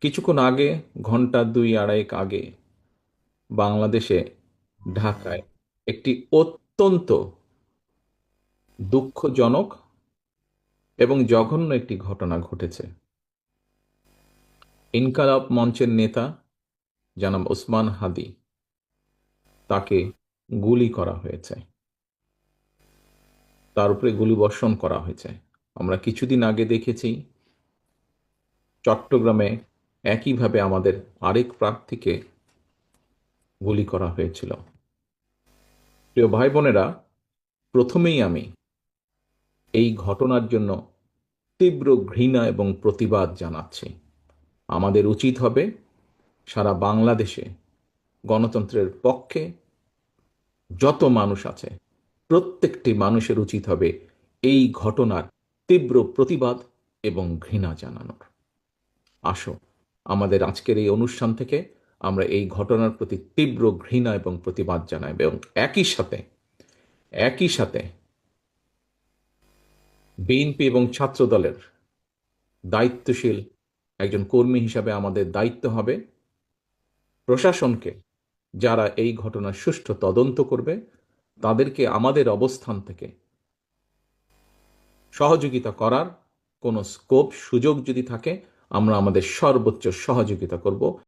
কিছুক্ষণ আগে, ঘন্টা দুই আড়াইক আগে, বাংলাদেশে ঢাকায় একটি অত্যন্ত দুঃখজনক এবং জঘন্য একটি ঘটনা ঘটেছে। ইনকালাব মঞ্চের নেতা জনাব ওসমান হাদি, তাকে গুলি করা হয়েছে, তার উপরে গুলিবর্ষণ করা হয়েছে। আমরা কিছুদিন আগে দেখেছি চট্টগ্রামে একইভাবে আমাদের আরেক প্রার্থীকে গুলি করা হয়েছিল। প্রিয় ভাই বোনেরা, প্রথমেই আমি এই ঘটনার জন্য তীব্র ঘৃণা এবং প্রতিবাদ জানাচ্ছি। আমাদের উচিত হবে সারা বাংলাদেশে গণতন্ত্রের পক্ষে যত মানুষ আছে প্রত্যেকটি মানুষের উচিত হবে এই ঘটনার তীব্র প্রতিবাদ এবং ঘৃণা জানানোর। আসো, আমাদের আজকের এই অনুষ্ঠান থেকে আমরা এই ঘটনার প্রতি তীব্র ঘৃণা এবং প্রতিবাদ জানাই এবং একই সাথে বিএনপি এবং ছাত্র দলের দায়িত্বশীল একজন কর্মী হিসাবে আমাদের দায়িত্ব হবে প্রশাসনকে, যারা এই ঘটনার সুষ্ঠু তদন্ত করবে, তাদেরকে আমাদের অবস্থান থেকে সহযোগিতা করার কোনো স্কোপ সুযোগ যদি থাকে, আমরা আমাদের সর্বোচ্চ সহযোগিতা করব।